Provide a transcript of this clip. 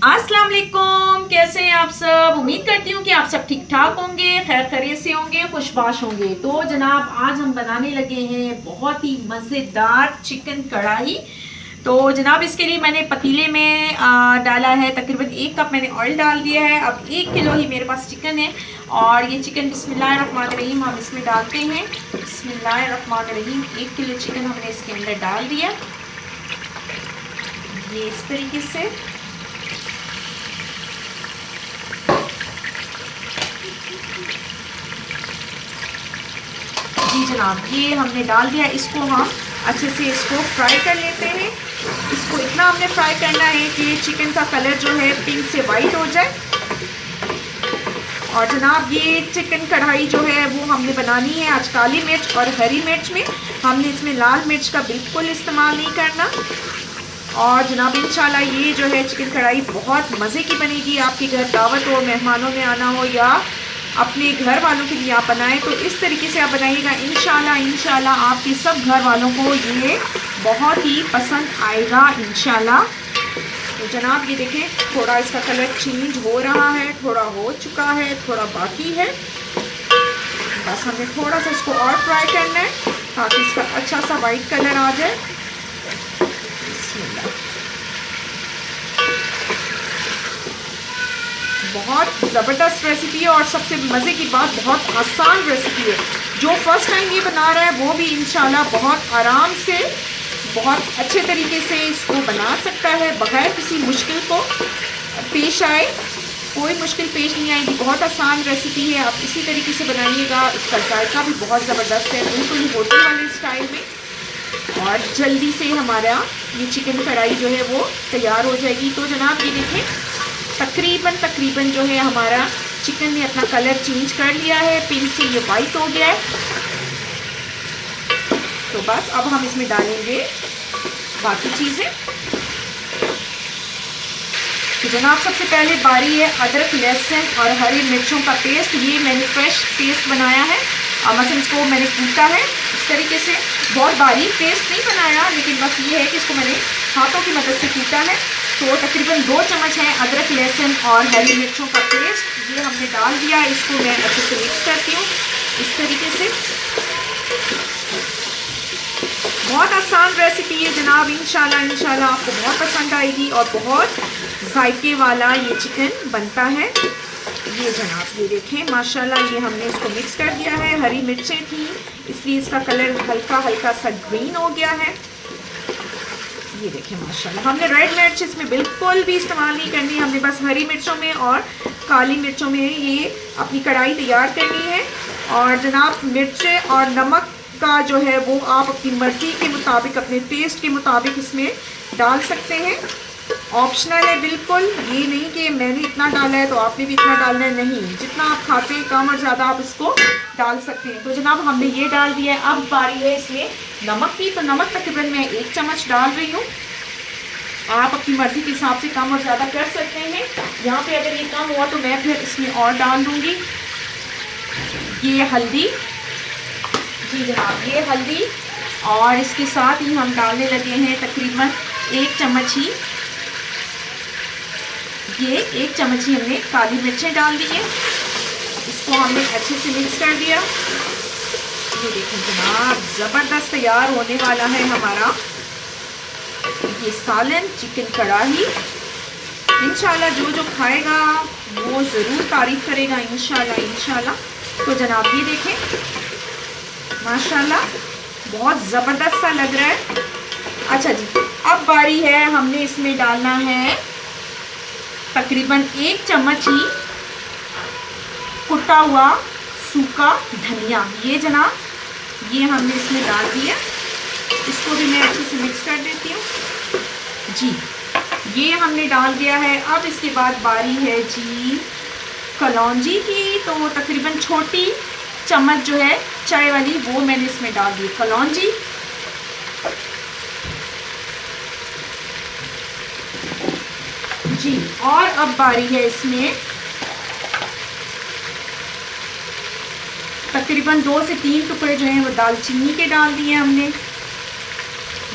अस्सलाम वालेकुम, कैसे हैं आप सब। उम्मीद करती हूँ कि आप सब ठीक ठाक होंगे, खैर खैरियत से होंगे, खुशबाश होंगे। तो जनाब आज हम बनाने लगे हैं बहुत ही मज़ेदार चिकन कढ़ाई। तो जनाब इसके लिए मैंने पतीले में डाला है तकरीबन 1 कप मैंने ऑयल डाल दिया है। अब 1 किलो ही मेरे पास चिकन है और ये चिकन बिस्मिल्लाहिर्रहमानिर्रहीम हम इसमें डालते हैं। बिस्मिल्लाहिर्रहमानिर्रहीम 1 किलो चिकन हमने इसके अंदर डाल दिया, ये इस तरीके से। जी जनाब ये हमने डाल दिया, इसको हम अच्छे से इसको फ्राई कर लेते हैं। इसको इतना हमने फ्राई करना है कि चिकन का कलर जो है पिंक से वाइट हो जाए। और जनाब ये चिकन कढ़ाई जो है वो हमने बनानी है आज काली मिर्च और हरी मिर्च में, हमने इसमें लाल मिर्च का बिल्कुल इस्तेमाल नहीं करना। और जनाब इंशाल्लाह ये जो है चिकन कढ़ाई बहुत मज़े की बनेगी। आपके घर दावत हो, मेहमानों में आना हो या अपने घर वालों के लिए आप बनाएं तो इस तरीके से आप बनाइएगा। इंशाल्लाह आपके सब घर वालों को ये बहुत ही पसंद आएगा इंशाल्लाह। तो जनाब ये देखें थोड़ा इसका कलर चेंज हो रहा है, थोड़ा हो चुका है, थोड़ा बाकी है। बस हमें थोड़ा सा इसको और फ्राई करना है ताकि इसका अच्छा सा वाइट कलर आ जाए। बहुत ज़बरदस्त रेसिपी है और सबसे मज़े की बात बहुत आसान रेसिपी है। जो फर्स्ट टाइम ये बना रहा है वो भी इंशाल्लाह बहुत आराम से बहुत अच्छे तरीके से इसको बना सकता है बगैर किसी मुश्किल को पेश आए। कोई मुश्किल पेश नहीं आएगी, बहुत आसान रेसिपी है। आप इसी तरीके से बनाइएगा, इसका जायका भी बहुत ज़बरदस्त है, बिल्कुल ही होटल वाले स्टाइल में। और जल्दी से हमारा ये चिकन कढ़ाई जो है वो तैयार हो जाएगी। तो जनाब ये देखें तकरीबन जो है हमारा चिकन ने अपना कलर चेंज कर लिया है, पिंक से ये वाइट हो गया है। तो बस अब हम इसमें डालेंगे बाकी चीज़ें। तो जनाब सबसे पहले बारी है अदरक लहसुन और हरी मिर्चों का पेस्ट। ये मैंने फ्रेश पेस्ट बनाया है, मसलन इसको मैंने कूटा है इस तरीके से, बहुत बारीक पेस्ट नहीं बनाया, लेकिन बस ये है कि इसको मैंने हाथों की मदद से कूटा है। तो तकरीबन 2 चम्मच है अदरक लहसुन और हरी मिर्चों का पेस्ट, ये हमने डाल दिया। इसको मैं अच्छे से मिक्स करती हूँ इस तरीके से। बहुत आसान रेसिपी है जनाब, इंशाल्लाह आपको बहुत पसंद आएगी और बहुत जायके वाला ये चिकन बनता है। ये जनाब ये देखें माशाल्लाह ये हमने इसको मिक्स कर दिया है। हरी मिर्चें थी इसलिए इसका कलर हल्का सा ग्रीन हो गया है। ये देखें माशाल्लाह हमने रेड मिर्च इसमें बिल्कुल भी इस्तेमाल नहीं करनी, हमने बस हरी मिर्चों में और काली मिर्चों में ये अपनी कढ़ाई तैयार करनी है। और जनाब मिर्चें और नमक का जो है वो आप अपनी मर्ज़ी के मुताबिक, अपने टेस्ट के मुताबिक इसमें डाल सकते हैं, ऑप्शनल है बिल्कुल। ये नहीं कि मैंने इतना डाला है तो आपने भी इतना डालना है, नहीं, जितना आप खाते हैं कम और ज़्यादा आप इसको डाल सकते हैं। तो जनाब हमने ये डाल दिया है। अब बारी है इसमें नमक की, तो नमक तकरीबन मैं 1 चम्मच डाल रही हूँ। आप अपनी मर्ज़ी के हिसाब से कम और ज़्यादा कर सकते हैं। यहाँ पे अगर ये कम हुआ तो मैं फिर इसमें और डाल दूँगी। ये हल्दी, जी जनाब ये हल्दी, और इसके साथ ही हम डालने लगे हैं तकरीबन 1 चम्मच ही, ये 1 चम्मच ही हमने काली मिर्चें डाल दी है। इसको हमने अच्छे से मिक्स कर दिया। ये देखें जनाब ज़बरदस्त तैयार होने वाला है हमारा ये सालन चिकन कढ़ाई। इंशाल्लाह जो खाएगा वो ज़रूर तारीफ़ करेगा इंशाल्लाह। तो जनाब ये देखें माशाल्लाह बहुत ज़बरदस्त सा लग रहा है। अच्छा जी अब बारी है, हमने इसमें डालना है तकरीबन 1 चम्मच ही कुटा हुआ सूखा धनिया। ये जनाब ये हमने इसमें डाल दिया, इसको भी मैं अच्छे से मिक्स कर देती हूँ। जी ये हमने डाल दिया है। अब इसके बाद बारी है जी कलौंजी की, तो तकरीबन छोटी चम्मच जो है चाय वाली वो मैंने इसमें डाल दी कलौंजी। जी और अब बारी है इसमें तकरीबन 2 से 3 टुकड़े जो हैं वो दालचीनी के डाल दिए हमने।